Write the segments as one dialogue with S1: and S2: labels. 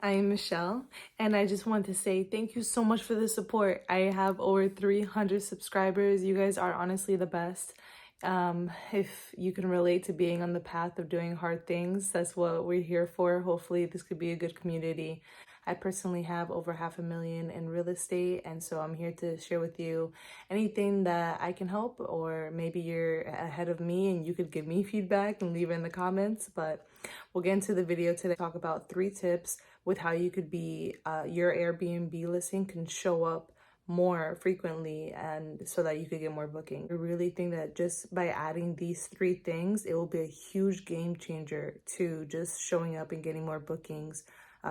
S1: I'm Michelle, and I just want to say thank you so much for the support. I have over 300 subscribers. You guys are honestly the best. If you can relate to being on the path of doing hard things, that's what we're here for. Hopefully, this could be a good community. I personally have over 500,000 in real estate, and so I'm here to share with you anything that I can help, or maybe you're ahead of me and you could give me feedback and leave it in the comments. But we'll get into the video today. Talk about 3 tips with how you could be your Airbnb listing can show up more frequently and so that you could get more booking. I really think that just by adding these 3 things, it will be a huge game changer to just showing up and getting more bookings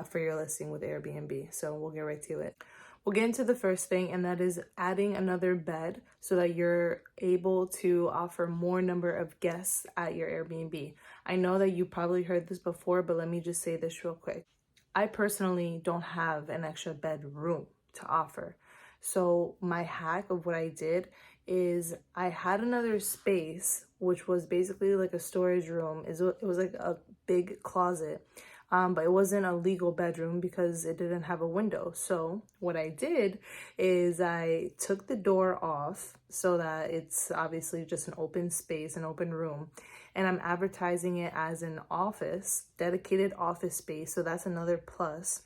S1: for your listing with Airbnb. So we'll get right to it. We'll get into the first thing, and that is adding another bed so that you're able to offer more number of guests at your Airbnb. I know that you probably heard this before, but let me just say this real quick. I personally don't have an extra bedroom to offer. So my hack of what I did is I had another space, which was basically like a storage room. It was like a big closet, but it wasn't a legal bedroom because it didn't have a window. So what I did is I took the door off so that it's obviously just an open space, an open room. And I'm advertising it as an office, dedicated office space. So that's another plus.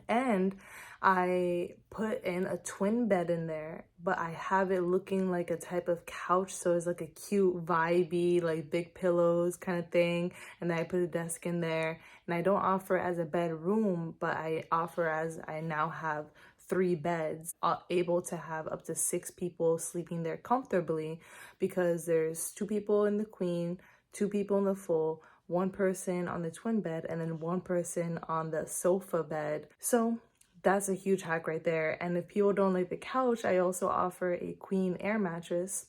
S1: And I put in a twin bed in there, but I have it looking like a type of couch. So it's like a cute, vibey, like big pillows kind of thing. And then I put a desk in there. And I don't offer it as a bedroom, but I offer as I now have 3 beds, able to have up to 6 people sleeping there comfortably, because there's 2 people in the queen, 2 people in the full, 1 person on the twin bed, and then 1 person on the sofa bed. So that's a huge hack right there. And if people don't like the couch, I also offer a queen air mattress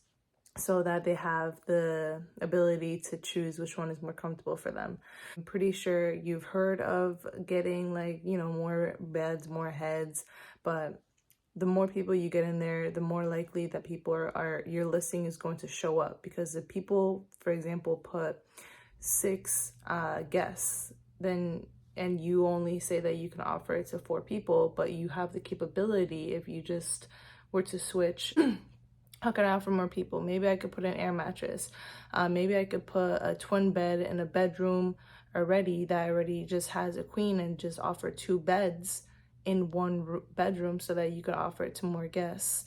S1: so that they have the ability to choose which one is more comfortable for them. I'm pretty sure you've heard of getting more beds, more heads, but the more people you get in there, the more likely that people are your listing is going to show up. Because if people, for example, put 6 guests, then and you only say that you can offer it to 4 people, but you have the capability, if you just were to switch, how can I offer more people? Maybe I could put an air mattress. Maybe I could put a twin bed in a bedroom already that already just has a queen, and just offer 2 beds in 1 bedroom so that you could offer it to more guests.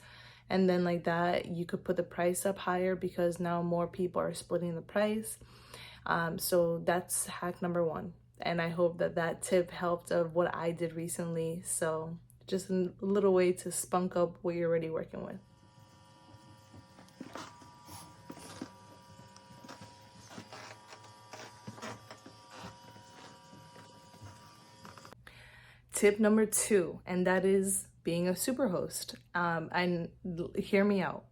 S1: And then like that, you could put the price up higher because now more people are splitting the price. So that's hack number 1. And I hope that that tip helped of what I did recently. So just a little way to spunk up what you're already working with. Tip number 2, and that is being a superhost. And hear me out,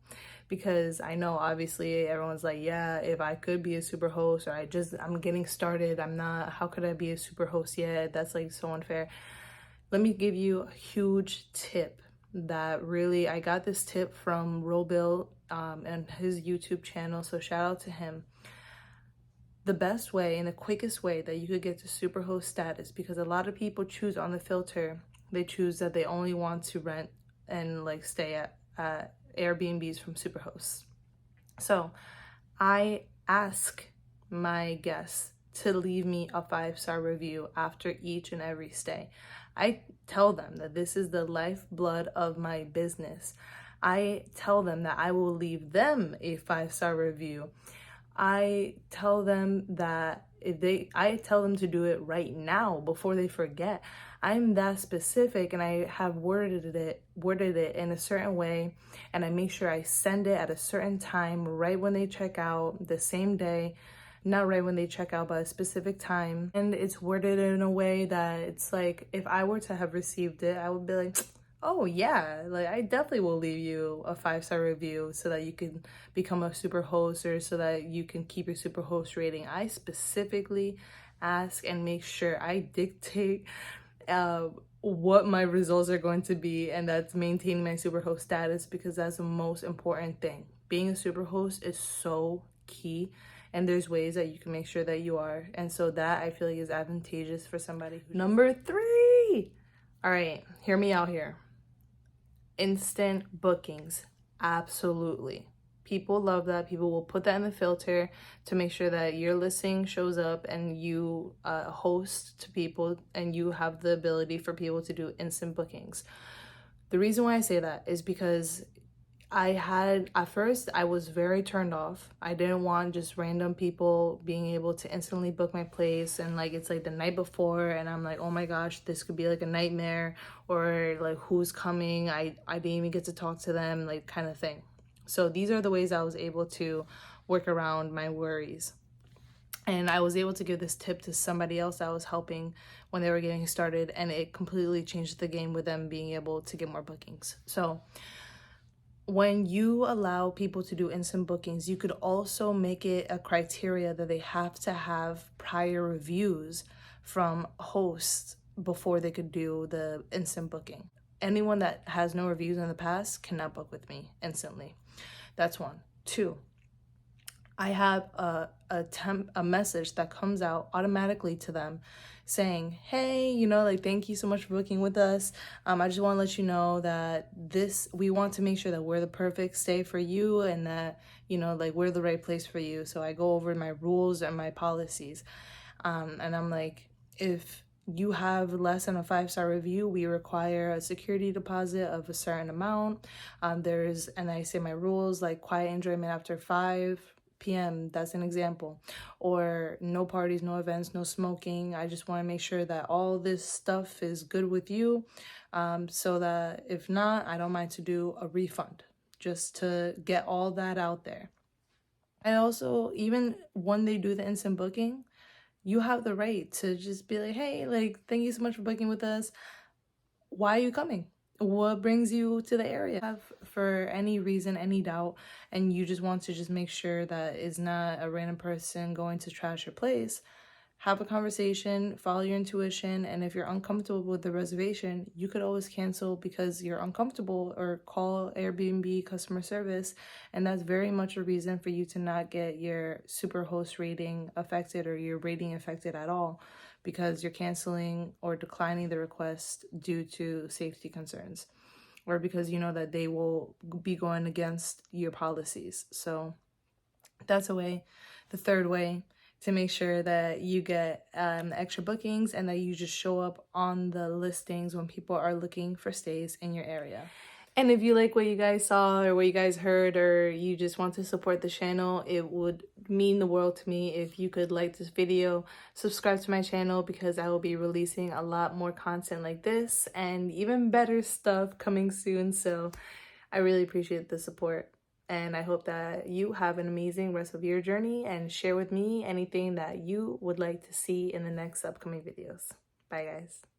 S1: because I know obviously everyone's like, yeah, if I could be a super host, or I'm getting started, I'm not, how could I be a super host yet? That's like so unfair. Let me give you a huge tip that really, I got this tip from Robill and his YouTube channel, so shout out to him. The best way and the quickest way that you could get to superhost status, because a lot of people choose on the filter, they choose that they only want to rent and like stay at Airbnbs from superhosts. So I ask my guests to leave me a 5-star review after each and every stay. I tell them that this is the lifeblood of my business. I tell them that I will leave them a 5-star review. I tell them that I tell them to do it right now before they forget. I'm that specific, and I have worded it in a certain way, and I make sure I send it at a certain time, right when they check out, the same day, not right when they check out, but a specific time. And it's worded in a way that it's like, if I were to have received it, I would be like, oh yeah, like I definitely will leave you a 5-star review so that you can become a super host, or so that you can keep your super host rating. I specifically ask and make sure I dictate what my results are going to be, and that's maintaining my super host status, because that's the most important thing. Being a super host is so key, and there's ways that you can make sure that you are, and so that I feel like is advantageous for somebody. Number 3, All right, hear me out here. Instant bookings, absolutely. People love that. People will put that in the filter to make sure that your listing shows up and you host to people and you have the ability for people to do instant bookings. The reason why I say that is because at first, I was very turned off. I didn't want just random people being able to instantly book my place. And like, it's like the night before, and I'm like, oh my gosh, this could be like a nightmare, or like, who's coming? I didn't even get to talk to them, like, kind of thing. So these are the ways I was able to work around my worries. And I was able to give this tip to somebody else that I was helping when they were getting started, and it completely changed the game with them being able to get more bookings. So when you allow people to do instant bookings, you could also make it a criteria that they have to have prior reviews from hosts before they could do the instant booking. Anyone that has no reviews in the past cannot book with me instantly. That's one. Two, I have a message that comes out automatically to them saying, hey, like, thank you so much for booking with us. I just want to let you know that we want to make sure that we're the perfect stay for you, and that, like, we're the right place for you. So I go over my rules and my policies. And I'm like, if you have less than a 5-star review, we require a security deposit of a certain amount. And I say my rules, like quiet enjoyment after 5 p.m. That's an example. Or no parties, no events, no smoking. I just want to make sure that all this stuff is good with you, so that if not, I don't mind to do a refund, just to get all that out there. And also, even when they do the instant booking, you have the right to just be like, hey, like, thank you so much for booking with us. Why are you coming? What brings you to the area? For any reason, any doubt, and you just want to just make sure that it's not a random person going to trash your place, have a conversation, follow your intuition, and if you're uncomfortable with the reservation, you could always cancel because you're uncomfortable, or call Airbnb customer service, and that's very much a reason for you to not get your superhost rating affected or your rating affected at all, because you're canceling or declining the request due to safety concerns, or because you know that they will be going against your policies. So that's a way. The third way to make sure that you get extra bookings and that you just show up on the listings when people are looking for stays in your area. And if you like what you guys saw or what you guys heard, or you just want to support the channel, it would mean the world to me if you could like this video, subscribe to my channel, because I will be releasing a lot more content like this and even better stuff coming soon. So I really appreciate the support. And I hope that you have an amazing rest of your journey, and share with me anything that you would like to see in the next upcoming videos. Bye, guys.